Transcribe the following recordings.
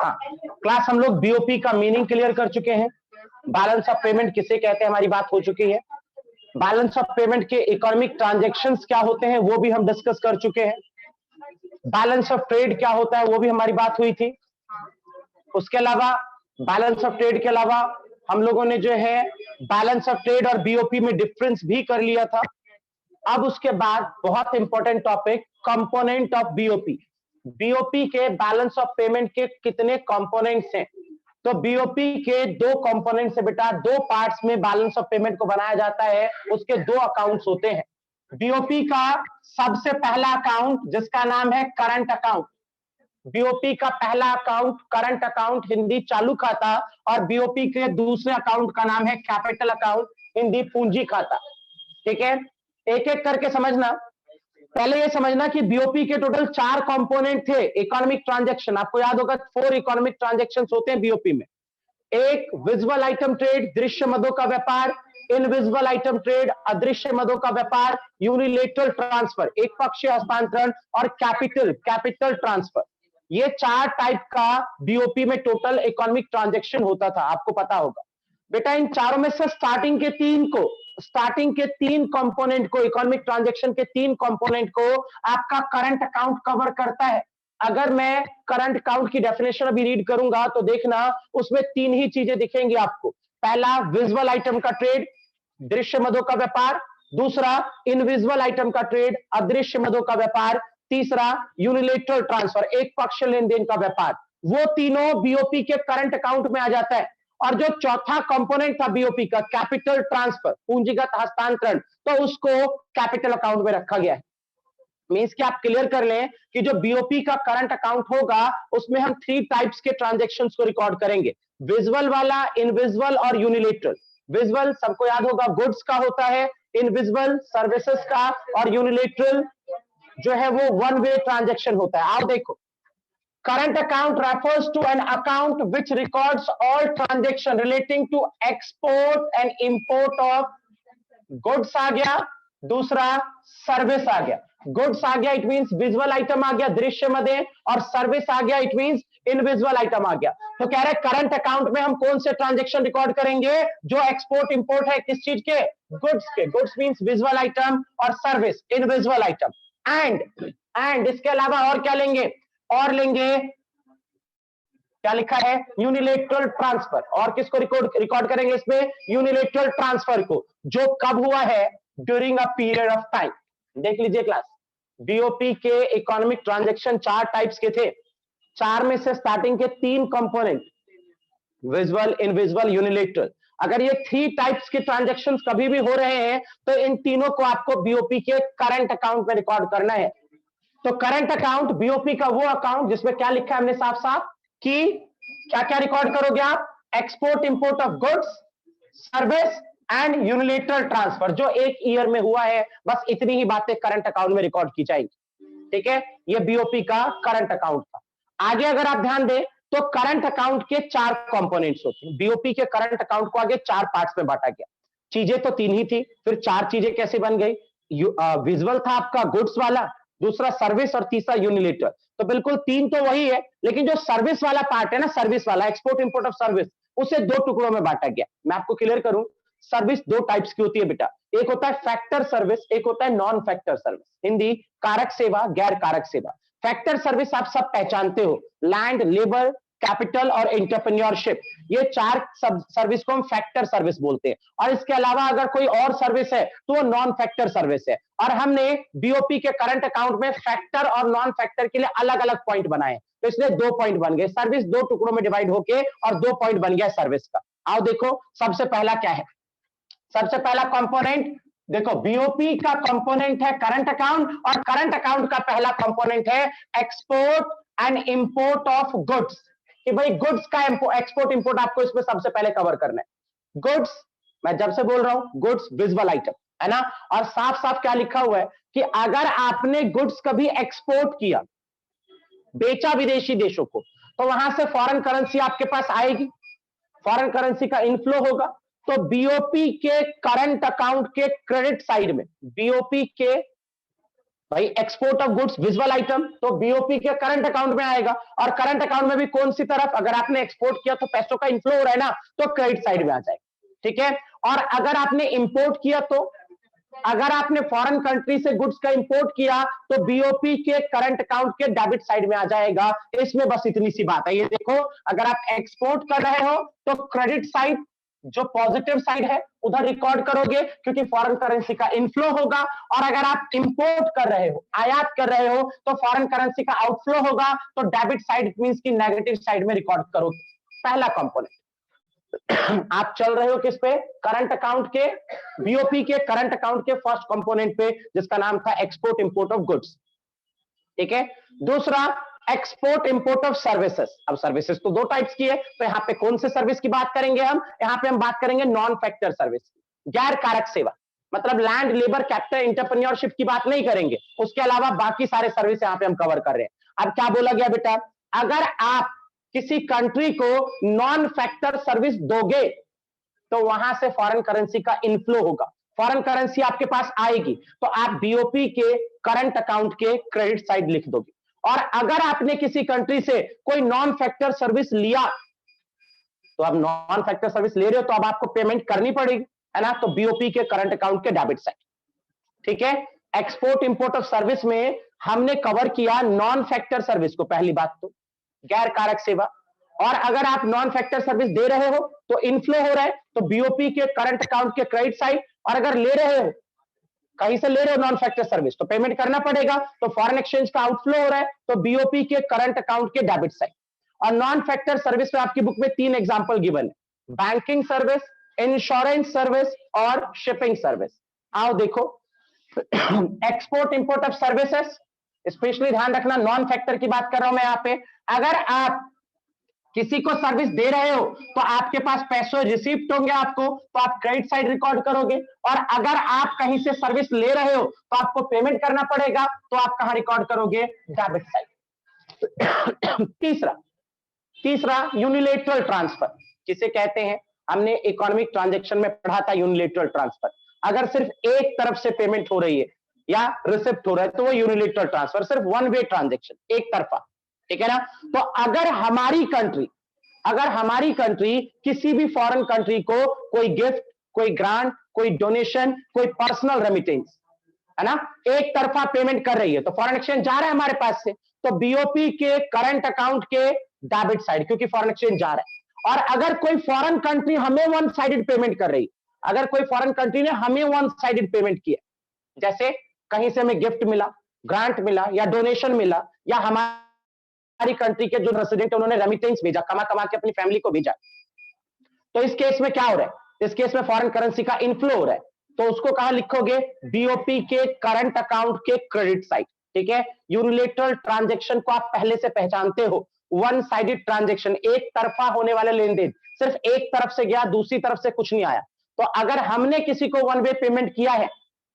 Class हम लोग BOP का मीनिंग क्लियर कर चुके हैं, बैलेंस ऑफ पेमेंट किसे कहते हैं हमारी बात हो चुकी है, बैलेंस ऑफ पेमेंट के इकोनॉमिक ट्रांजैक्शंस क्या होते हैं वो भी हम डिस्कस कर चुके हैं, बैलेंस ऑफ ट्रेड क्या होता है वो भी हमारी बात हुई थी। उसके अलावा बैलेंस ऑफ ट्रेड के अलावा हम लोगों ने जो है बैलेंस ऑफ ट्रेड और बीओपी में डिफरेंस भी कर लिया था। अब उसके बाद बहुत important topic component of BOP. BOP के बैलेंस ऑफ पेमेंट के कितने कंपोनेंट्स हैं? तो बीओपी के दो कंपोनेंट्स है बेटा, दो पार्ट्स में बैलेंस ऑफ पेमेंट को बनाया जाता है, उसके दो अकाउंट्स होते हैं। बीओपी का सबसे पहला अकाउंट जिसका नाम है करंट अकाउंट, बीओपी का पहला अकाउंट करंट अकाउंट हिंदी चालू खाता, और बीओपी के दूसरे अकाउंट का नाम है कैपिटल अकाउंट हिंदी पूंजी खाता। ठीक है, एक एक करके समझना। पहले ये समझना कि बीओपी के टोटल 4 कंपोनेंट थे इकोनॉमिक ट्रांजैक्शन, आपको याद होगा 4 इकोनॉमिक ट्रांजैक्शंस होते हैं बीओपी में। एक विजुअल आइटम ट्रेड, दृश्य मदों का व्यापार, इनविजिबल आइटम ट्रेड, अदृश्य मदों का व्यापार, यूनिलेटरल ट्रांसफर एक पक्षीय हस्तांतरण, और कैपिटल ट्रांसफर। ये 4 टाइप का बीओपी में टोटल इकोनॉमिक ट्रांजैक्शन होता था, आपको पता होगा बेटा। इन चारों में से स्टार्टिंग के 3 कंपोनेंट को, इकोनॉमिक ट्रांजैक्शन के 3 कंपोनेंट को आपका करंट अकाउंट कवर करता है। अगर मैं करंट अकाउंट की डेफिनेशन अभी रीड करूंगा तो देखना उसमें 3 ही चीजें दिखेंगी आपको। पहला विजुअल आइटम का ट्रेड, दृश्य मदों का व्यापार, दूसरा इनविजिबल आइटम का ट्रेड, अदृश्य मदों का व्यापार, तीसरा यूनिलेटरल ट्रांसफर एक पक्षीय लेन देन का व्यापार। वो तीनों बीओपी के करंट अकाउंट में आ जाता है। और जो चौथा कंपोनेंट था बीओपी का कैपिटल ट्रांसफर पूंजीगत हस्तांतरण, तो उसको कैपिटल अकाउंट में रखा गया है। मींस कि आप क्लियर कर लें कि जो बीओपी का करंट अकाउंट होगा उसमें हम 3 टाइप्स के ट्रांजैक्शंस को रिकॉर्ड करेंगे, विजुअल वाला, इनविजिबल और यूनिलेटरल। विजुअल सबको याद होगा गुड्स का होता है, इनविजिबल सर्विसेज का, और यूनिलेटरल जो है वो वन वे ट्रांजैक्शन होता है। आओ देखो, current account refers to an account which records all transaction relating to export and import of goods आ गया, दूसरा सर्विस आ गया। गुड्स आ गया इट मींस विजुअल आइटम आ गया दृश्य मदे, और सर्विस आ गया इट मींस इनविजुअल आइटम आ गया। तो कह रहे करंट अकाउंट में हम कौन से ट्रांजैक्शन रिकॉर्ड करेंगे? जो एक्सपोर्ट इंपोर्ट है किस चीज के? गुड्स के। गुड्स मींस विजुअल आइटम और सर्विस इनविजुअल आइटम। एंड इसके अलावा और क्या लेंगे? और लेंगे, क्या लिखा है? Unilateral transfer. और किसको रिकॉर्ड करेंगे इसमें? यूनिलेटरल ट्रांसफर को, जो कब हुआ है? During a period of time. देख लीजिए क्लास, बीओपी के इकोनॉमिक ट्रांजैक्शन 4 टाइप्स के थे। 4 में से स्टार्टिंग के 3 कंपोनेंट विजुअल, इनविजिबल, यूनिलेटरल, अगर ये 3 टाइप्स के ट्रांजैक्शंस कभी भी हो रहे हैं तो इन तीनों को आपको बीओपी के करंट अकाउंट में रिकॉर्ड करना है। तो करंट अकाउंट बीओपी का वो अकाउंट जिसमें क्या लिखा है हमने साफ साफ कि क्या क्या रिकॉर्ड करोगे आप? Export import of goods, service and unilateral transfer, जो एक ईयर में हुआ है, बस इतनी ही बातें करंट अकाउंट में रिकॉर्ड की जाएंगी। ठीक है, ये बीओपी का करंट अकाउंट था। आगे अगर आप ध्यान दें तो करंट अकाउंट के 4 कंपोनेंट्स होते हैं। बीओपी के करंट अकाउंट को आगे 4 पार्ट्स में बांटा गया। चीजें तो 3 ही थी, फिर 4 चीजें कैसे बन गई? विजुअल था आपका गुड्स वाला, दूसरा सर्विस, और तीसरा यूनिलेटर। तो बिल्कुल 3 तो वही है, लेकिन जो सर्विस वाला पार्ट है ना, सर्विस वाला एक्सपोर्ट इंपोर्ट ऑफ सर्विस, उसे 2 टुकड़ों में बांटा गया। मैं आपको क्लियर करूं, सर्विस 2 टाइप्स की होती है बेटा, एक होता है फैक्टर सर्विस, एक होता है नॉन फैक्टर सर्विस। हिंदी कारक सेवा, गैर कारक सेवा। फैक्टर सर्विस आप सब पहचानते हो, लैंड, लेबर, कैपिटल और एंटरप्रेन्योरशिप, ये 4 सर्विस को हम फैक्टर सर्विस बोलते हैं। और इसके अलावा अगर कोई और सर्विस है तो वो नॉन फैक्टर सर्विस है। और हमने बीओपी के करंट अकाउंट में फैक्टर और नॉन फैक्टर के लिए अलग अलग पॉइंट बनाए, तो इसलिए 2 पॉइंट बन गए। सर्विस 2 टुकड़ों में डिवाइड होके और 2 पॉइंट बन गया सर्विस का। आओ देखो, सबसे पहला क्या है? सबसे पहला कंपोनेंट देखो, बीओपी का कंपोनेंट है करंट अकाउंट, और करंट अकाउंट का पहला कंपोनेंट है export and import of goods. कि भाई गुड्स का एक्सपोर्ट इंपोर्ट आपको इसमें सबसे पहले कवर करना है। गुड्स, मैं जब से बोल रहा हूं गुड्स विजुअल आइटम है ना, और साफ साफ क्या लिखा हुआ है कि अगर आपने गुड्स कभी एक्सपोर्ट किया, बेचा विदेशी देशों को, तो वहां से फॉरेन करेंसी आपके पास आएगी, फॉरेन करेंसी का इनफ्लो होगा। तो बीओपी के करंट अकाउंट के क्रेडिट साइड में, बीओपी के भाई export of goods visual item, तो बीओपी के करंट अकाउंट में आएगा। और करंट अकाउंट में भी कौन सी तरफ, अगर आपने एक्सपोर्ट किया तो पैसों का इनफ्लो हो रहा है ना, तो क्रेडिट साइड में आ जाएगा, ठीक है। और अगर आपने इंपोर्ट किया, तो अगर आपने फॉरेन कंट्री से गुड्स का इंपोर्ट किया तो बीओपी के करंट अकाउंट के डेबिट साइड में आ जाएगा। इसमें बस इतनी सी बात है। ये देखो, अगर आप एक्सपोर्ट कर रहे हो तो क्रेडिट साइड, जो पॉजिटिव साइड है, उधर रिकॉर्ड करोगे क्योंकि फॉरेन करेंसी का इनफ्लो होगा। और अगर आप इंपोर्ट कर रहे हो, आयात कर रहे हो, तो फॉरेन करेंसी का आउटफ्लो होगा, तो डेबिट साइड मींस की नेगेटिव साइड में रिकॉर्ड करोगे। पहला कंपोनेंट। आप चल रहे हो किस पे, करंट अकाउंट के, बीओपी के करंट अकाउंट के फर्स्ट कंपोनेंट पे, जिसका नाम था एक्सपोर्ट इंपोर्ट ऑफ गुड्स, ठीक है। दूसरा, एक्सपोर्ट इंपोर्ट ऑफ सर्विसेज। अब सर्विसेज तो दो टाइप्स की है, तो यहां पे कौन से सर्विस की बात करेंगे हम, यहां पे हम बात करेंगे नॉन फैक्टर सर्विस, गैर कारक सेवा, मतलब लैंड, लेबर, कैपिटल, एंटरप्रेन्योरशिप की बात नहीं करेंगे। उसके अलावा बाकी सारे सर्विस यहां पे हम कवर कर रहे हैं। अब क्या बोला गया बेटा, अगर आप किसी कंट्री को नॉन फैक्टर सर्विस दोगे तो वहां से फॉरेन करेंसी का इनफ्लो होगा, फॉरेन करेंसी आपके पास आएगी, तो आप बीओपी के करंट अकाउंट के क्रेडिट साइड लिख दोगे। और अगर आपने किसी कंट्री से कोई नॉन फैक्टर सर्विस लिया, तो आप नॉन फैक्टर सर्विस ले रहे हो तो अब आपको पेमेंट करनी पड़ेगी, है ना, तो बीओपी के करंट अकाउंट के डेबिट साइड, ठीक है। एक्सपोर्ट इंपोर्ट ऑफ सर्विस में हमने कवर किया नॉन फैक्टर सर्विस को, पहली बात तो गैर कारक सेवा। और अगर आप नॉन फैक्टर सर्विस दे रहे हो तो इनफ्लो हो रहा है, तो बीओपी के करंट अकाउंट के क्रेडिट साइड। और अगर ले रहे हो, कहीं से ले रहे हो नॉन फैक्टर सर्विस, तो पेमेंट करना पड़ेगा, तो फॉरेन एक्सचेंज का आउटफ्लो हो रहा है, तो बीओपी के करंट अकाउंट के डेबिट साइड। और नॉन फैक्टर सर्विस में आपकी बुक में 3 एग्जांपल गिवन है, बैंकिंग सर्विस, इंश्योरेंस सर्विस और शिपिंग सर्विस। आओ देखो, export import of services, specially ध्यान रखना नॉन फैक्टर की बात कर रहा हूं मैं यहां पे। अगर आप किसी को सर्विस दे रहे हो तो आपके पास पैसे रिसीव्ड होंगे आपको, तो आप क्रेडिट साइड रिकॉर्ड करोगे। और अगर आप कहीं से सर्विस ले रहे हो तो आपको पेमेंट करना पड़ेगा, तो आप कहां रिकॉर्ड करोगे, डेबिट साइड। तीसरा यूनिलेटरल ट्रांसफर किसे कहते हैं, हमने इकोनॉमिक ट्रांजैक्शन में पढ़ा था यूनिलेटरल ट्रांसफर। अगर सिर्फ एक तरफ से पेमेंट हो रही है या रिसिप्ट हो रहा है तो वो यूनिलेटरल ट्रांसफर, सिर्फ वन वे ट्रांजैक्शन, एक तरफा, ठीक है ना। तो अगर हमारी कंट्री किसी भी फॉरेन कंट्री को कोई गिफ्ट, कोई ग्रांट, कोई डोनेशन, कोई पर्सनल रेमिटेंस, है ना, एक तरफा पेमेंट कर रही है, तो फॉरेन एक्सचेंज जा रहा है हमारे पास से, तो बीओपी के करंट अकाउंट के डेबिट साइड, क्योंकि फॉरेन एक्सचेंज जा रहा है। और अगर कोई फॉरेन कंट्री हमें वन साइडेड पेमेंट कर रही, अगर कोई फॉरेन कंट्री ने हमें वन साइडेड पेमेंट किया, जैसे कहीं से हमें गिफ्ट मिला, ग्रांट मिला या डोनेशन मिला, या हमारी कंट्री के जो रेसिडेंट है उन्होंने रेमिटेंस भेजा, कमा कमा के अपनी फैमिली को भेजा, तो इस केस में क्या हो रहा है, इस केस में फॉरेन करेंसी का इनफ्लो हो रहा है, तो उसको कहां लिखोगे, बीओपी के करंट अकाउंट के क्रेडिट साइड, ठीक है। यूनिलेटरल ट्रांजैक्शन को आप पहले से पहचानते हो, वन साइडेड ट्रांजैक्शन, एक तरफा होने वाले लेन देन, सिर्फ एक तरफ से गया, दूसरी तरफ से कुछ नहीं आया। तो अगर हमने किसी को वन वे पेमेंट किया है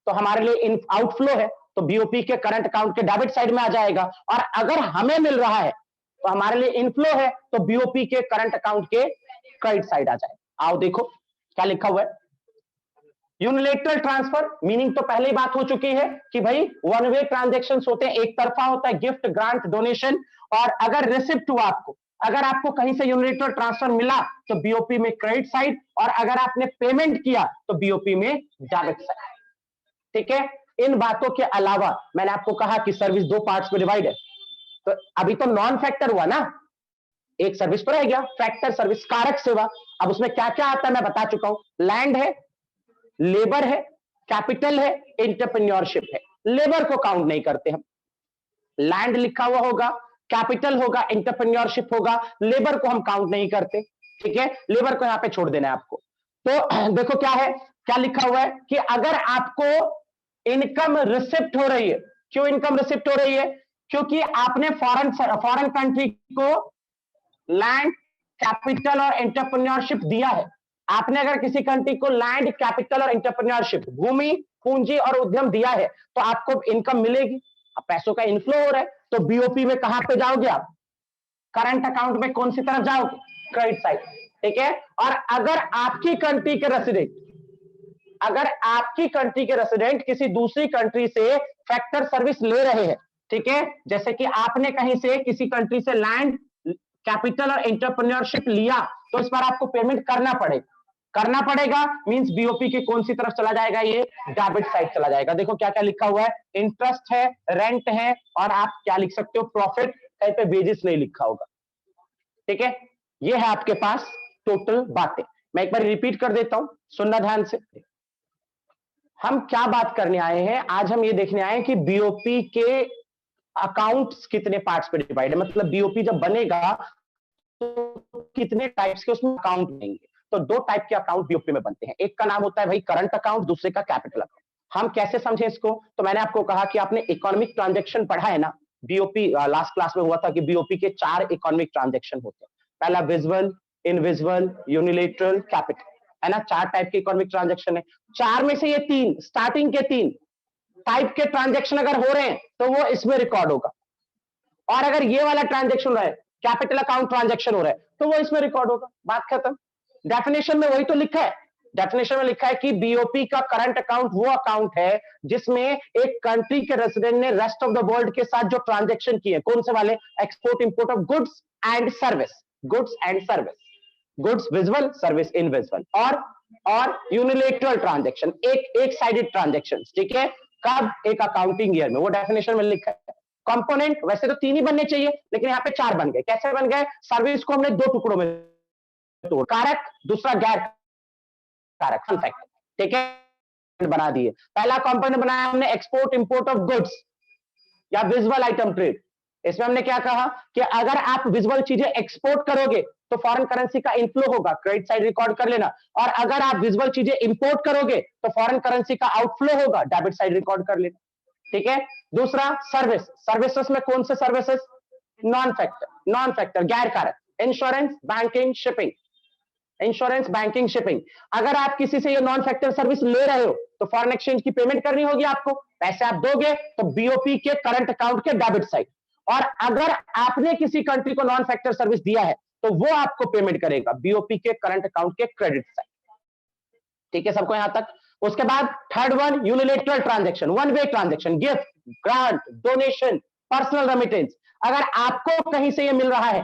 तो हमारे लिए आउटफ्लो है, तो बीओपी के करंट अकाउंट के डेबिट साइड में आ जाएगा। और अगर हमें मिल रहा है तो हमारे लिए इनफ्लो है, तो बीओपी के करंट अकाउंट के क्रेडिट साइड आ जाएगा। आओ देखो क्या लिखा हुआ है, यूनिलेटरल ट्रांसफर मीनिंग तो पहले ही बात हो चुकी है कि भाई वन वे ट्रांजैक्शंस होते हैं, एक तरफा होता है, गिफ्ट, ग्रांट, डोनेशन। और अगर रिसिप्ट हुआ आपको, अगर आपको कहीं से यूनिलेटरल ट्रांसफर मिला तो बीओपी में क्रेडिट साइड, और अगर आपने पेमेंट किया तो बीओपी में डेबिट साइड, ठीक है। इन बातों के अलावा मैंने आपको कहा कि सर्विस दो पार्ट्स में डिवाइड है, तो अभी तो नॉन फैक्टर हुआ ना, एक सर्विस पर रह गया फैक्टर सर्विस, कारक सेवा। अब उसमें क्या क्या आता है मैं बता चुका हूं, लैंड है, लेबर है, कैपिटल है, एंटरप्रेन्योरशिप है। लेबर को काउंट नहीं करते हम, लैंड लिखा हुआ होगा, कैपिटल होगा, एंटरप्रेन्योरशिप होगा, लेबर को हम काउंट नहीं करते, ठीक है, लेबर को यहां पे छोड़ देना है आपको। तो देखो क्या है, क्या लिखा हुआ है कि अगर आपको इनकम रिसिप्ट हो रही है, क्यों इनकम रिसिप्ट हो रही है, क्योंकि आपने फॉरेन कंट्री को लैंड, कैपिटल और एंटरप्रेन्योरशिप दिया है। आपने अगर किसी कंट्री को लैंड, कैपिटल और एंटरप्रेन्योरशिप, भूमि, पूंजी और उद्यम दिया है, तो आपको इनकम मिलेगी। अब पैसों का इनफ्लो हो रहा है, तो बीओपी में कहां पे जाओगे आप, करंट अकाउंट में कौन सी तरफ जाओगे, क्रेडिट साइड, ठीक है। और अगर आपकी कंट्री के रेसिडेंट किसी दूसरी कंट्री से फैक्टर सर्विस ले रहे हैं, ठीक है, जैसे कि आपने कहीं से किसी कंट्री से लैंड, कैपिटल और एंटरप्रेन्योरशिप लिया, तो इस बार आपको पेमेंट करना पड़ेगा मींस बीओपी के कौन सी तरफ चला जाएगा, ये डेबिट साइड चला जाएगा। देखो क्या क्या लिखा हुआ है, इंटरेस्ट है, रेंट है, और आप क्या लिख सकते हो, प्रॉफिट, कहीं पे वेजेस नहीं लिखा होगा, ठीक है। ये है आपके पास टोटल बातें। मैं एक बार रिपीट कर देता हूं, सुनना ध्यान से। हम क्या बात करने आए हैं, आज हम ये देखने आए हैं कि बीओपी के अकाउंट्स कितने पार्ट्स पे डिवाइड है, मतलब बीओपी जब बनेगा तो कितने टाइप्स के उसमें अकाउंट बनेंगे। तो दो टाइप के अकाउंट बीओपी में बनते हैं, एक का नाम होता है भाई करंट अकाउंट, दूसरे का कैपिटल अकाउंट। हम कैसे समझे इसको, तो मैंने आपको कहा कि आपने इकोनॉमिक ट्रांजैक्शन पढ़ा है ना, बीओपी लास्ट क्लास में हुआ था कि बीओपी के 4 इकोनॉमिक ट्रांजैक्शन होते हैं, पहला विजुअल, इनविजुअल, यूनिलेटरल, कैपिटल, है ना, 4 टाइप के इकोनॉमिक ट्रांजैक्शन है। 4 में से ये 3 स्टार्टिंग के 3 टाइप के ट्रांजैक्शन अगर हो रहे हैं तो वो इसमें रिकॉर्ड होगा, और अगर ये वाला ट्रांजैक्शन हो रहा है, कैपिटल अकाउंट ट्रांजैक्शन हो रहा है, तो वो इसमें रिकॉर्ड होगा, बात खत्म। डेफिनेशन में वही तो लिखा है, डेफिनेशन में लिखा है कि बीओपी का करंट अकाउंट वो अकाउंट है जिसमें एक कंट्री के रेजिडेंट ने रेस्ट ऑफ द वर्ल्ड के साथ जो ट्रांजैक्शन किए, कौन से वाले, export import of goods and service, goods visual, service invisual, और यूनिलेटरल ट्रांजैक्शन, एक साइडेड ट्रांजैक्शन, ठीक है, कब, एक अकाउंटिंग ईयर में, वो डेफिनेशन में लिखा है। कंपोनेंट वैसे तो 3 ही बनने चाहिए, लेकिन यहाँ पे 4 बन गए, कैसे बन गए, सर्विस को हमने 2 टुकड़ों में तोड़, कारक, दूसरा गैर कारक, फन फैक्ट, ठीक है, बना दिए। पहला कंपोनेंट बनाया हमने एक्सपोर्ट इंपोर्ट ऑफ गुड्स या विजुअल आइटम ट्रेड। इसमें हमने क्या कहा कि अगर आप विजुअल चीजें एक्सपोर्ट करोगे तो फॉरेन करेंसी का इनफ्लो होगा, क्रेडिट साइड रिकॉर्ड कर लेना, और अगर आप विजुअल चीजें इंपोर्ट करोगे तो फॉरेन करेंसी का आउटफ्लो होगा, डेबिट साइड रिकॉर्ड कर लेना, ठीक है। दूसरा सर्विसेज में कौन से सर्विसेज, नॉन फैक्टर गैर कारक, insurance, banking, shipping, insurance, banking, shipping. अगर आप किसी से ये नॉन फैक्टर सर्विस ले रहे हो तो फॉरेन एक्सचेंज की पेमेंट करनी होगी आपको, पैसे आप दोगे तो बीओपी के करंट अकाउंट के डेबिट साइड, और अगर आपने किसी कंट्री को नॉन फैक्टर सर्विस दिया है तो वो आपको पेमेंट करेगा बीओपी के करंट अकाउंट के क्रेडिट साइड, ठीक है, सबको यहां तक। उसके बाद third one, unilateral transaction, one way transaction, gift, grant, donation, personal remittance. अगर आपको कहीं से ये मिल रहा है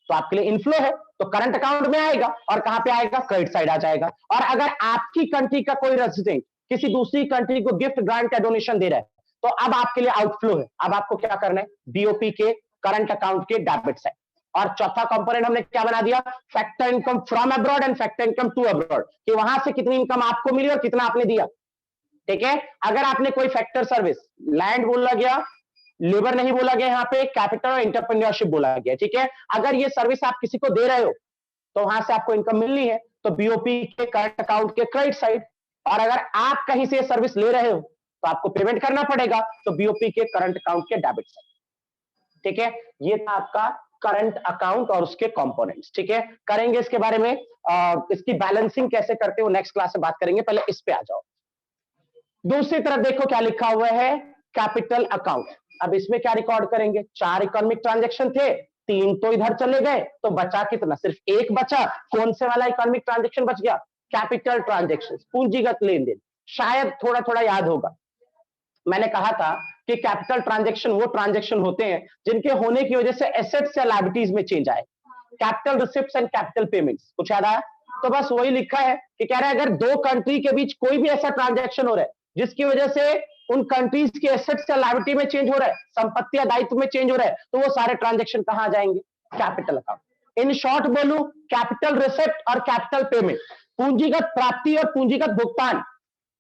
तो आपके लिए इनफ्लो है तो करंट अकाउंट में आएगा, और कहां पे आएगा, क्रेडिट साइड आ जाएगा। और अगर आपकी कंट्री का कोई रेजिडेंट किसी दूसरी कंट्री को गिफ्ट, ग्रांट या डोनेशन दे रहा है तो अब आपके लिए आउटफ्लो है, अब आपको क्या करना है, बीओपी के करंट अकाउंट के डेबिट साइड। और चौथा कंपोनेंट हमने क्या बना दिया, factor income from abroad and factor income to abroad, कि वहां से कितनी इनकम आपको मिली और कितना आपने दिया, ठीक है। अगर आपने कोई फैक्टर सर्विस, लैंड बोला गया, लेबर नहीं बोला गया, यहाँ पे कैपिटल और एंटरप्रेन्योरशिप बोला गया, ठीक है, अगर ये सर्विस आप किसी को दे रहे हो तो वहां से आपको इनकम मिलनी है तो बीओपी के करंट अकाउंट के क्रेडिट साइड, और अगर आप कहीं से सर्विस ले रहे हो तो आपको पेमेंट करना पड़ेगा तो बीओपी के करंट अकाउंट के डेबिट साइड, ठीक है। ये था आपका करंट अकाउंट और उसके कंपोनेंट्स, ठीक है। करेंगे इसके बारे में, इसकी बैलेंसिंग कैसे करते हो नेक्स्ट क्लास में बात करेंगे, पहले इस पे आ जाओ। दूसरी तरफ देखो क्या लिखा हुआ है, कैपिटल अकाउंट। अब इसमें क्या रिकॉर्ड करेंगे, 4 इकोनॉमिक ट्रांजैक्शन थे, 3 तो इधर चले गए, तो बचा कितना, सिर्फ एक बचा। कौन से वाला इकोनॉमिक ट्रांजैक्शन बच गया, कैपिटल ट्रांजैक्शन, पूंजीगत लेन देन। शायद थोड़ा थोड़ा याद होगा, मैंने कहा था कि कैपिटल ट्रांजैक्शन वो ट्रांजैक्शन होते हैं जिनके होने की वजह से एसेट्स या लायबिलिटीज में चेंज आए, capital receipts and capital payments, कुछ याद आया। तो बस वही लिखा है कि कह रहा है अगर 2 कंट्री के बीच कोई भी ऐसा ट्रांजैक्शन हो रहा है जिसकी वजह से उन कंट्रीज के एसेट्स या लायबिलिटी में चेंज हो रहा है, संपत्ति या दायित्व में चेंज हो रहा है, तो वो सारे ट्रांजैक्शन कहां आ जाएंगे, कैपिटल अकाउंट। इन शॉर्ट बोलूं, कैपिटल रिसिप्ट और कैपिटल पेमेंट, पूंजीगत प्राप्ति और पूंजीगत भुगतान।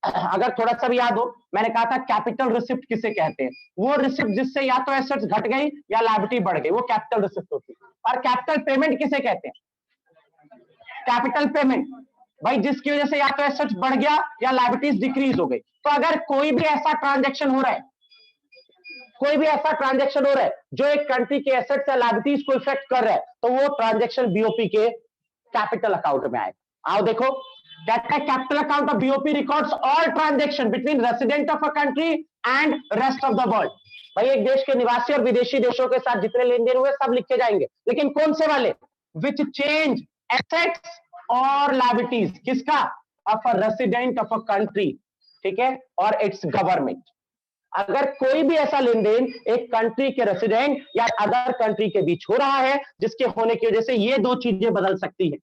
अगर थोड़ा सा भी याद हो, मैंने कहा था कैपिटल रिसिप्ट किसे कहते हैं, वो रिसिप्ट जिससे या तो एसेट्स घट गई या लायबिलिटी बढ़ गई, वो कैपिटल रिसिप्ट होती है। और कैपिटल पेमेंट किसे कहते हैं, कैपिटल पेमेंट भाई जिसकी वजह से या तो एसेट्स बढ़ गया या लायबिलिटीज डिक्रीज हो गई। तो अगर कोई भी ऐसा ट्रांजैक्शन हो रहा है, कोई भी ऐसा ट्रांजैक्शन हो रहा है जो एक कंट्री के एसेट्स या लायबिलिटीज को इफेक्ट कर रहा है, तो वो ट्रांजैक्शन बीओपी के कैपिटल अकाउंट में आएगा। आओ देखो, कहता है capital account of BOP records all transaction between resident of a country and rest of the world. भाई एक देश के निवासी और विदेशी देशों के साथ जितने लेन देन हुए सब लिखे जाएंगे, लेकिन कौन से वाले, विच चेंज एसेट्स और लायबिलिटीज, किसका, of a resident of a country, ठीक है, और इट्स गवर्नमेंट। अगर कोई भी ऐसा लेन देन एक कंट्री के रेसिडेंट या अदर कंट्री के बीच हो रहा है जिसके होने की वजह से ये दो चीजें बदल सकती है,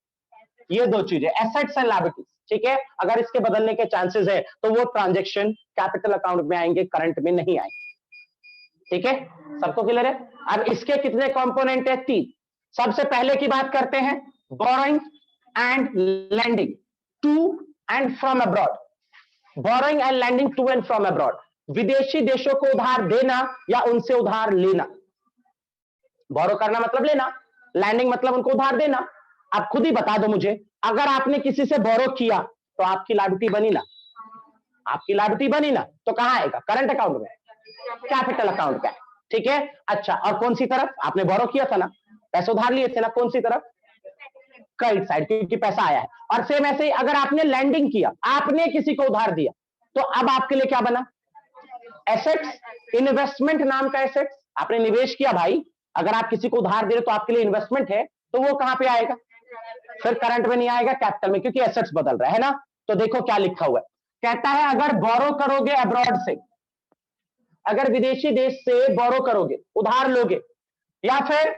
ये दो चीजें एसेट्स एंड लायबिलिटीज, ठीक है। अगर इसके बदलने के चांसेस है तो वो ट्रांजैक्शन कैपिटल अकाउंट में आएंगे, करंट में नहीं आएंगे, ठीक है। सबको क्लियर है? अब इसके कितने कंपोनेंट है? 3। सबसे पहले की बात करते हैं borrowing and lending to and from abroad. Borrowing and lending to and from abroad, विदेशी देशों को उधार देना या उनसे उधार लेना। बोरो करना मतलब लेना, लैंडिंग मतलब उनको उधार देना। आप खुद ही बता दो मुझे, अगर आपने किसी से बोरो किया तो आपकी लायबिलिटी बनी ना, आपकी लायबिलिटी बनी ना, तो कहां आएगा? करंट अकाउंट में, कैपिटल अकाउंट का, ठीक है। अच्छा, और कौन सी तरफ? आपने बोरो किया था ना, पैसे उधार लिए थे ना, कौन सी तरफ? क्रेडिट साइड, क्योंकि पैसा आया है। और सेम ऐसे ही अगर आपने लैंडिंग किया, आपने किसी को उधार दिया, तो अब आपके लिए क्या बना? एसेट्स, इन्वेस्टमेंट नाम का एसेट्स, आपने निवेश किया भाई। अगर आप किसी को उधार दे रहे तो आपके लिए इन्वेस्टमेंट है, तो वो कहां पे आएगा? फिर करंट में नहीं आएगा, कैपिटल में, क्योंकि एसेट्स बदल रहा है ना। तो देखो क्या लिखा हुआ है, कहता है अगर बोरो करोगे अब्रॉड से, अगर विदेशी देश से बोरो करोगे, उधार लोगे, या फिर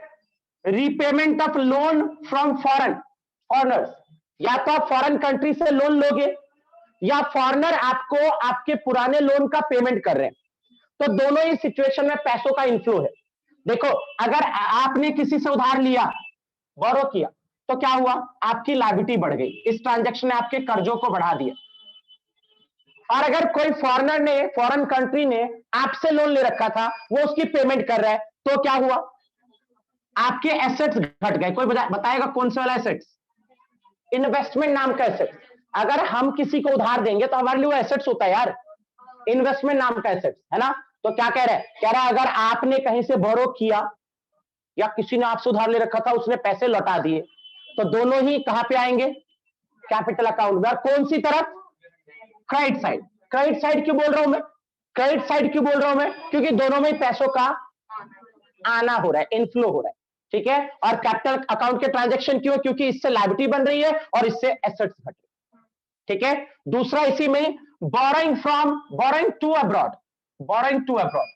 repayment of loan from foreigners, या तो आप फॉरेन कंट्री से लोन लोगे या फॉरेनर आपको आपके पुराने लोन का पेमेंट कर रहे हैं, तो दोनों ही सिचुएशन में पैसों का इनफ्लो है। देखो, अगर आपने किसी से उधार लिया, बोरो किया, तो क्या हुआ? आपकी लायबिलिटी बढ़ गई, इस ट्रांजैक्शन ने आपके कर्जों को बढ़ा दिया। और अगर कोई फॉरेनर ने, फॉरेन कंट्री ने आपसे लोन ले रखा था, वो उसकी पेमेंट कर रहा है, तो क्या हुआ? आपके एसेट्स घट गए। कोई बताएगा कौन से वाला एसेट्स? इन्वेस्टमेंट नाम का एसेट्स। अगर हम किसी को उधार देंगे तो हमारे लिए वो एसेट्स होता है यार, इन्वेस्टमेंट नाम का एसेट्स, है ना। तो क्या कह रहा है? कह रहा है अगर आपने कहीं से बोरो किया या किसी ने आपसे उधार ले रखा था, उसने पैसे लौटा दिए, तो दोनों ही कहां पे आएंगे? कैपिटल अकाउंट में। कौन सी तरफ? Credit side. क्रेडिट साइड क्यों बोल रहा हूं मैं? क्रेडिट साइड क्यों बोल रहा हूं मैं? क्योंकि दोनों में पैसों का आना हो रहा है, इनफ्लो हो रहा है, ठीक है। और कैपिटल अकाउंट के ट्रांजैक्शन क्यों? क्योंकि इससे लायबिलिटी बन रही है और इससे एसेट्स घट रही है, ठीक है। दूसरा इसी में borrowing to abroad, borrowing to abroad,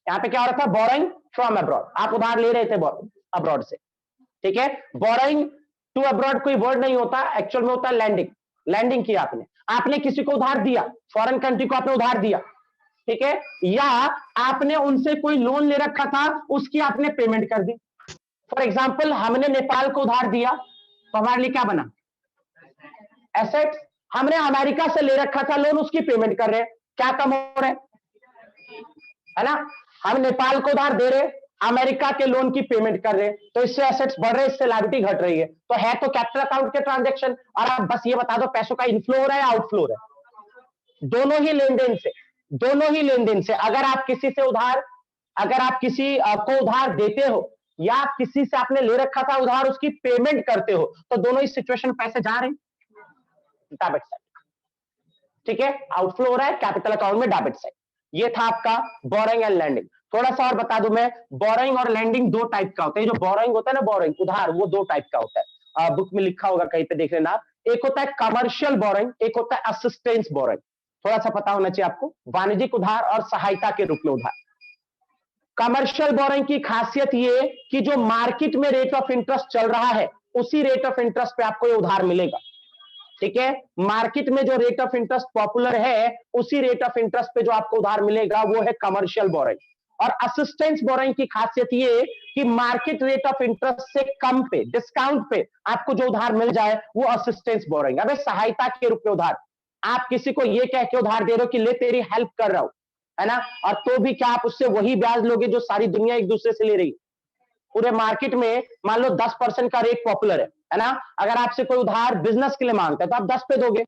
यहां पे क्या हो रहा था? बोरोइंग फ्रॉम अब्रॉड, आप उधार ले रहे थे अब्रॉड से, ठीक है। बोरोइंग टू अब्रॉड कोई वर्ड नहीं होता, एक्चुअल में होता है लैंडिंग। लैंडिंग किया आपने, आपने किसी को उधार दिया, फॉरेन कंट्री को आपने उधार दिया, ठीक है, या आपने उनसे कोई लोन ले रखा था, उसकी आपने पेमेंट कर दी। फॉर एग्जाम्पल, हमने नेपाल को उधार दिया, तो हमारे लिए क्या बना? एसेट्स। हमने अमेरिका से ले रखा था लोन, उसकी पेमेंट कर रहे हैं, क्या कम हो रहा है ना। हम नेपाल को उधार दे रहे, अमेरिका के लोन की पेमेंट कर रहे हैं, तो इससे एसेट्स बढ़ रहे, इससे लायबिलिटी घट रही है, तो है तो कैपिटल अकाउंट के ट्रांजैक्शन। और आप बस ये बता दो पैसों का इनफ्लो हो रहा है या आउटफ्लो हो रहा है? दोनों ही लेन देन से, दोनों ही लेन देन से। अगर आप किसी से उधार, अगर आप किसी को उधार देते हो या किसी से आपने ले रखा था उधार, उसकी पेमेंट करते हो, तो दोनों ही सिचुएशन पैसे जा रहे हैं डेबिट साइड, ठीक है। आउटफ्लो हो रहा है कैपिटल अकाउंट में डेबिट साइड। ये था आपका बोरोइंग एंड लैंडिंग। थोड़ा सा और बता दूं मैं, बोरोइंग और लैंडिंग दो टाइप का होता है। जो बोरोइंग होता है ना, बोरोइंग उधार, वो दो टाइप का होता है। बुक में लिखा होगा कहीं पे, देख लेना आप। एक होता है कमर्शियल बोरोइंग, एक होता है असिस्टेंस बोरोइंग। थोड़ा सा पता होना चाहिए आपको, वाणिज्यिक उधार और सहायता के रूप में उधार। कमर्शियल बोरोइंग की खासियत ये कि जो मार्केट में रेट ऑफ इंटरेस्ट चल रहा है, उसी रेट ऑफ इंटरेस्ट पे आपको ये उधार मिलेगा, ठीक है। मार्केट में जो रेट ऑफ इंटरेस्ट पॉपुलर है, उसी रेट ऑफ इंटरेस्ट पे जो आपको उधार मिलेगा, वो है कमर्शियल बोरोइंग। और असिस्टेंस बोरोइंग की खासियत ये कि मार्केट रेट ऑफ इंटरेस्ट से कम पे, डिस्काउंट पे आपको जो उधार मिल जाए, वो असिस्टेंस बोरोइंग। अब सहायता के रूप में उधार, आप किसी को ये कह के उधार दे रहे हो कि ले तेरी हेल्प कर रहा हूं, है ना, और तो भी क्या आप उससे वही ब्याज लोगे जो सारी दुनिया एक दूसरे से ले रही? पूरे मार्केट में मान लो 10% का रेट पॉपुलर है ना। अगर आपसे कोई उधार बिजनेस के लिए मांगता है तो आप 10 पे दोगे,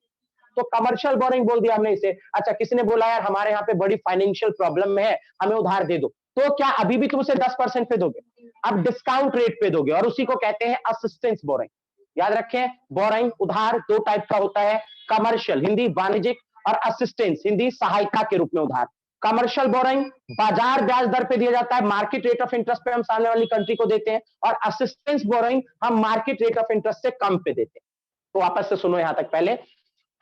तो कमर्शियल बोरोइंग बोल दिया हमने इसे। अच्छा, किसी ने बोला यार हमारे यहाँ पे बड़ी फाइनेंशियल प्रॉब्लम है, हमें उधार दे दो, तो क्या अभी भी तुम उसे 10% पे दोगे? अब डिस्काउंट रेट पे दोगे, और उसी को कहते हैं असिस्टेंस बोरोइंग। याद रखें, बोरोइंग उधार दो टाइप का होता है, कमर्शियल हिंदी वाणिज्यिक, और असिस्टेंस हिंदी सहायता के रूप में उधार। कमर्शियल बोरोइंग बाजार ब्याज दर पे दिया जाता है, मार्केट रेट ऑफ इंटरेस्ट पे हम सामने वाली कंट्री को देते हैं, और असिस्टेंस बोरोइंग हम मार्केट रेट ऑफ इंटरेस्ट से कम पे देते हैं। तो वापस से सुनो यहां तक पहले,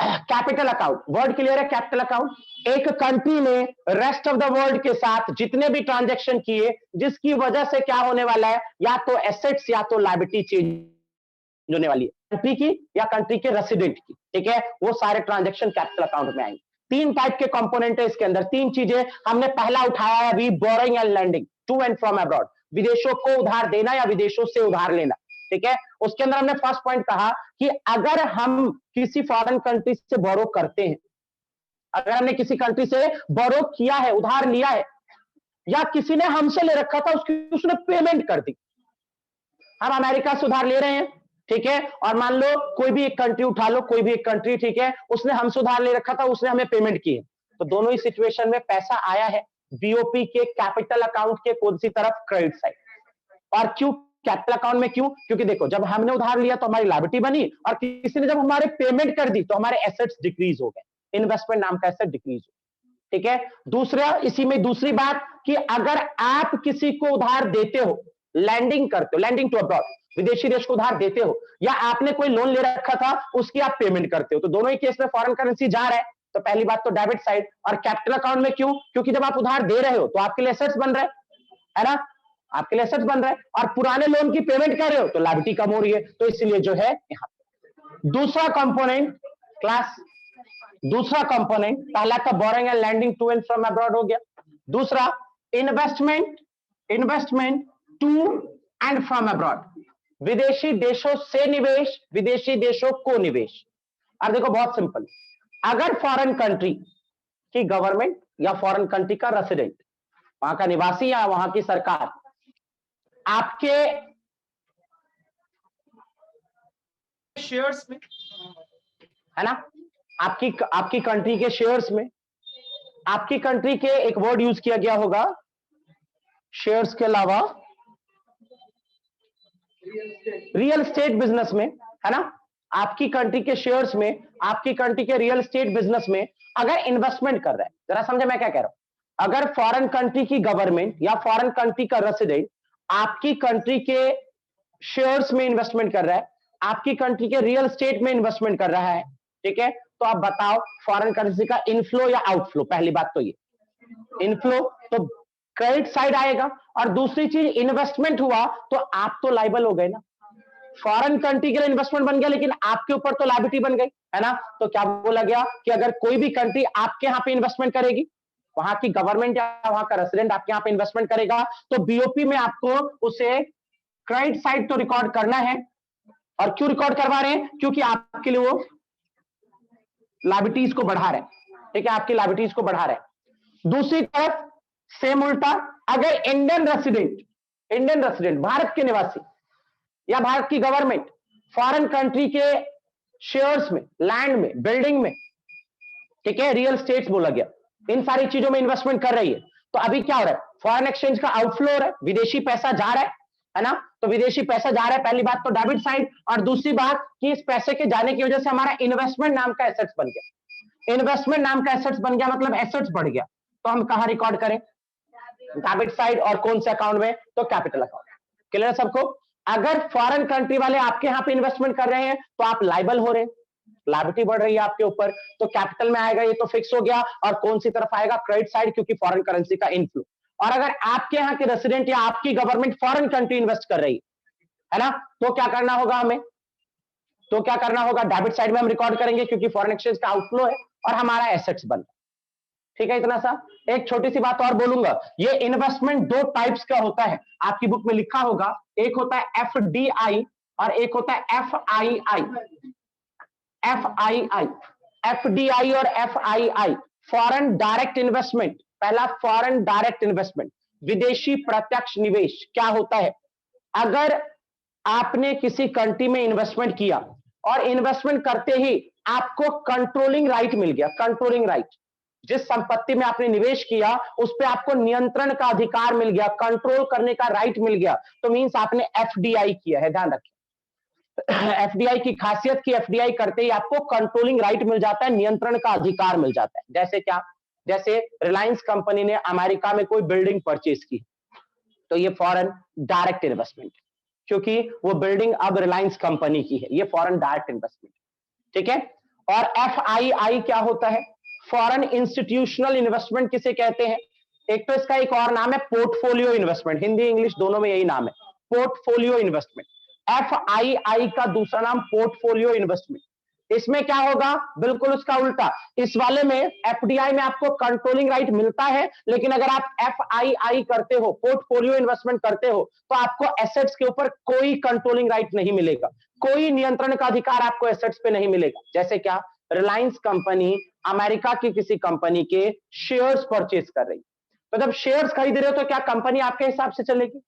कैपिटल अकाउंट, वर्ड क्लियर है? कैपिटल अकाउंट एक कंट्री ने रेस्ट ऑफ द वर्ल्ड के साथ जितने भी ट्रांजैक्शन किए जिसकी वजह से क्या होने वाला है, या तो एसेट्स या तो लायबिलिटी चेंज होने वाली है, कंट्री की या कंट्री के रेसिडेंट की, ठीक है, वो सारे ट्रांजैक्शन कैपिटल अकाउंट में आएंगे। तीन टाइप के कंपोनेंट है इसके अंदर, तीन चीजें हमने पहला उठाया है अभी, borrowing and lending to and from abroad, विदेशों को उधार देना या विदेशों से उधार लेना, ठीक है। उसके अंदर हमने फर्स्ट पॉइंट कहा कि अगर हम किसी फॉरेन कंट्री से बोरो करते हैं, अगर हमने किसी कंट्री से बोरो किया है, उधार लिया है, या किसी ने हमसे ले रखा था, उसने पेमेंट कर दी, हम अमेरिका से उधार ले रहे हैं, ठीक है, और मान लो कोई भी एक कंट्री उठा लो, कोई भी एक कंट्री, ठीक है, उसने हमसे उधार ले रखा था, उसने हमें पेमेंट की है, तो दोनों ही सिचुएशन में पैसा आया है बीओपी के कैपिटल अकाउंट के कौन सी तरफ, क्रेडिट साइड। और क्यों कैपिटल अकाउंट में, क्यों? क्योंकि देखो जब हमने उधार लिया तो हमारी लायबिलिटी बनी, और किसी ने जब हमारे पेमेंट कर दी तो हमारे एसेट्स डिक्रीज हो गए, इन्वेस्टमेंट नाम का एसेट डिक्रीज हो, ठीक है। दूसरा, इसी में दूसरी बात कि अगर आप किसी को उधार देते हो, लैंडिंग करते हो, लैंडिंग टू अब्रॉड, विदेशी देश को उधार देते हो, या आपने कोई लोन ले रखा था उसकी आप पेमेंट करते हो, तो दोनों ही केस में फॉरेन करेंसी जा रहा है, तो पहली बात तो डेबिट साइड। और कैपिटल अकाउंट में क्यों? क्योंकि जब आप उधार दे रहे हो तो आपके लिए एसेट्स बन रहा है ना, आपके लिए एसेट्स बन रहा है, और पुराने लोन की पेमेंट कर रहे हो तो लायबिलिटी कम हो रही है, तो इसलिए जो है यहां दूसरा कंपोनेंट क्लास, दूसरा कंपोनेंट, पहला था borrowing and lending to and from abroad हो गया, दूसरा investment, investment to and from abroad, विदेशी देशों से निवेश, विदेशी देशों को निवेश। अब देखो बहुत सिंपल, अगर फॉरेन कंट्री की गवर्नमेंट या फॉरेन कंट्री का रेसिडेंट, वहां का निवासी या वहां की सरकार आपके शेयर्स में, है ना, आपकी कंट्री के शेयर्स में, आपकी कंट्री के एक वर्ड यूज किया गया होगा शेयर्स के अलावा, रियल एस्टेट बिजनेस में, है ना, आपकी कंट्री के शेयर्स में, आपकी कंट्री के रियल एस्टेट बिजनेस में अगर इन्वेस्टमेंट कर रहा है, जरा समझे मैं क्या कह रहा हूं, अगर फॉरेन कंट्री की गवर्नमेंट या फॉरेन कंट्री का रेसिडेंट आपकी कंट्री के शेयर्स में इन्वेस्टमेंट कर रहा है, आपकी कंट्री के रियल एस्टेट में इन्वेस्टमेंट कर रहा है, ठीक है, तो आप बताओ फॉरेन करेंसी का इनफ्लो या आउटफ्लो, पहली बात तो ये इनफ्लो, तो क्रेडिट साइड आएगा, और दूसरी चीज इन्वेस्टमेंट हुआ तो आप तो लायबल हो गए ना, फॉरेन कंट्री के लिए इन्वेस्टमेंट बन गया लेकिन आपके ऊपर तो लायबिलिटी बन गई, है ना, तो क्या बोला गया कि अगर कोई भी कंट्री आपके यहां पे इन्वेस्टमेंट करेगी, वहां की गवर्नमेंट या वहां का रेसिडेंट आपके यहां पे इन्वेस्टमेंट करेगा, तो बीओपी में आपको उसे क्रेडिट साइड तो रिकॉर्ड करना है, और क्यों रिकॉर्ड करवा रहे हैं? क्योंकि आपके लिए वो लायबिलिटीज को बढ़ा रहे हैं, ठीक है, आपकी लायबिलिटीज को बढ़ा रहे हैं। दूसरी तरफ सेम उल्टा, अगर इंडियन रेसिडेंट भारत के निवासी या भारत की गवर्नमेंट फॉरेन कंट्री के शेयर्स में, लैंड में, बिल्डिंग में, ठीक है, रियल एस्टेट्स बोला गया, इन सारी चीजों में इन्वेस्टमेंट कर रही है, तो अभी क्या हो रहा है, फॉरेन एक्सचेंज का आउटफ्लो हो रहा है, विदेशी पैसा जा रहा है ना, तो विदेशी पैसा जा रहा है, पहली बात तो डेबिट साइड, और दूसरी बात कि इस पैसे के जाने की वजह से हमारा इन्वेस्टमेंट नाम का एसेट्स बन गया, इन्वेस्टमेंट नाम का एसेट्स बन गया मतलब एसेट्स बढ़ गया, तो हम कहां रिकॉर्ड करें, डेबिट साइड, और कौन से अकाउंट में, तो कैपिटल अकाउंट। क्लियर सबको? अगर फॉरेन कंट्री वाले आपके यहां पे इन्वेस्टमेंट कर रहे हैं तो आप लायबल हो रहे हैं, लायबिलिटी बढ़ रही है आपके ऊपर, तो कैपिटल में आएगा, ये तो फिक्स हो गया, और कौन सी तरफ आएगा, क्रेडिट साइड, क्योंकि फॉरेन करेंसी का इनफ्लो। और अगर आपके यहाँ के रेसिडेंट या आपकी गवर्नमेंट फॉरेन कंट्री इन्वेस्ट कर रही है ना, तो क्या करना होगा हमें, तो क्या करना होगा, डेबिट साइड में हम रिकॉर्ड करेंगे क्योंकि फॉरेन एक्सचेंज का आउटफ्लो है और हमारा एसेट्स बन, ठीक है, इतना सा। एक छोटी सी बात और बोलूंगा, ये इन्वेस्टमेंट दो टाइप्स का होता है, आपकी बुक में लिखा होगा, एक होता है एफडीआई और एक होता है एफआईआई, एफआईआई, एफडीआई और एफआईआई, फॉरेन डायरेक्ट इन्वेस्टमेंट। पहला फॉरेन डायरेक्ट इन्वेस्टमेंट, विदेशी प्रत्यक्ष निवेश। क्या होता है, अगर आपने किसी कंट्री में इन्वेस्टमेंट किया और इन्वेस्टमेंट करते ही आपको कंट्रोलिंग राइट मिल गया, कंट्रोलिंग राइट, जिस संपत्ति में आपने निवेश किया उस पे आपको नियंत्रण का अधिकार मिल गया, कंट्रोल करने का राइट मिल गया, तो मींस आपने एफडीआई किया है, ध्यान रखिए। एफडीआई की खासियत की एफडीआई करते ही आपको कंट्रोलिंग राइट मिल जाता है, नियंत्रण का अधिकार मिल जाता है। जैसे क्या, जैसे रिलायंस कंपनी ने अमेरिका में कोई बिल्डिंग परचेज की, तो ये फॉरेन डायरेक्ट इन्वेस्टमेंट, क्योंकि वो बिल्डिंग अब रिलायंस कंपनी की है, ये फॉरेन डायरेक्ट इन्वेस्टमेंट, ठीक है। और FII क्या होता है? फॉरेन इंस्टीट्यूशनल इन्वेस्टमेंट किसे कहते हैं? एक तो इसका एक और नाम है पोर्टफोलियो इन्वेस्टमेंट, हिंदी इंग्लिश दोनों में यही नाम है, पोर्टफोलियो इन्वेस्टमेंट। FII का दूसरा नाम पोर्टफोलियो इन्वेस्टमेंट। इसमें क्या होगा? बिल्कुल उसका उल्टा। इस वाले में FDI में आपको कंट्रोलिंग राइट मिलता है, लेकिन अगर आप FII करते हो, पोर्टफोलियो इन्वेस्टमेंट करते हो, तो आपको एसेट्स के ऊपर कोई कंट्रोलिंग राइट नहीं मिलेगा, कोई नियंत्रण का अधिकार आपको एसेट्स पे नहीं मिलेगा। जैसे क्या? रिलायंस कंपनी अमेरिका की किसी कंपनी के शेयर्स परचेज कर रही, तो जब शेयर्स खरीद रहे हो तो क्या कंपनी आपके हिसाब से चलेगी?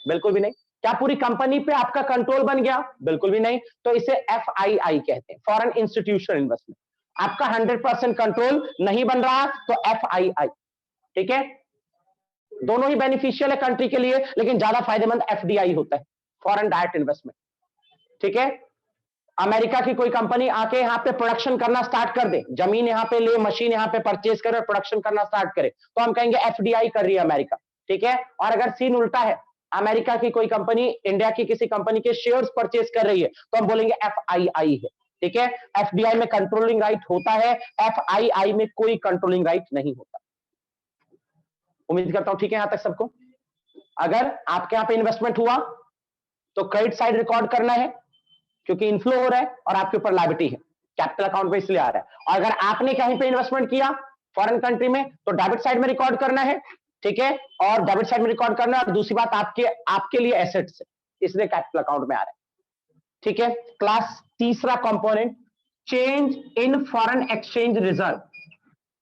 बिल्कुल भी नहीं। क्या पूरी कंपनी पे आपका कंट्रोल बन गया? बिल्कुल भी नहीं। तो इसे FII कहते हैं, फॉरेन इंस्टीट्यूशनल इन्वेस्टमेंट। आपका 100% कंट्रोल नहीं बन रहा तो FII, ठीक है। दोनों ही बेनिफिशियल है कंट्री के लिए, लेकिन ज्यादा फायदेमंद FDI होता है, फॉरेन डायरेक्ट इन्वेस्टमेंट, ठीक है। अमेरिका की कोई कंपनी आके यहाँ पे प्रोडक्शन करना स्टार्ट कर दे, जमीन यहाँ पे ले, मशीन यहाँ पे परचेज करे और प्रोडक्शन करना स्टार्ट करे, तो हम कहेंगे FDI कर रही है अमेरिका, ठीक है। और अगर सीन उल्टा है, अमेरिका की कोई कंपनी इंडिया की किसी कंपनी के शेयर्स परचेज कर रही है, तो हम बोलेंगे FII है, ठीक है। FDI में कंट्रोलिंग राइट होता है, FII में कोई कंट्रोलिंग राइट नहीं होता। उम्मीद करता हूं ठीक है यहां तक सबको। अगर आपके यहां पे इन्वेस्टमेंट हुआ तो क्रेडिट साइड रिकॉर्ड करना है, क्योंकि इनफ्लो हो रहा है और आपके ऊपर लायबिलिटी है, कैपिटल अकाउंट पे इसलिए आ रहा है। और अगर आपने कहीं पे इन्वेस्टमेंट किया फॉरेन कंट्री में, तो डेबिट साइड में रिकॉर्ड करना है, ठीक है। और डेबिट साइड में रिकॉर्ड करना है, और दूसरी बात आपके लिए एसेट्स है, इसलिए कैपिटल अकाउंट में आ रहा है, ठीक है। क्लास तीसरा component, change in foreign exchange reserve.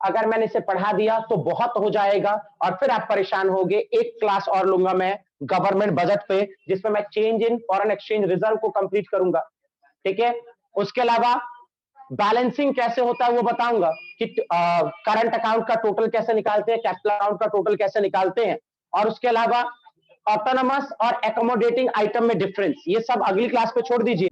अगर मैंने इसे पढ़ा दिया तो बहुत हो जाएगा और फिर आप परेशान होगे। एक क्लास और लूंगा मैं गवर्नमेंट बजट पे, जिसमें मैं change in foreign exchange reserve को कंप्लीट करूंगा, ठीक है। उसके अलावा बैलेंसिंग कैसे होता है वो बताऊंगा कि करंट अकाउंट का टोटल कैसे निकालते हैं, कैपिटल अकाउंट का टोटल कैसे निकालते हैं, और उसके अलावा ऑटोनमस और एकोमोडेटिंग आइटम में डिफरेंस, ये सब अगली क्लास पे छोड़ दीजिए।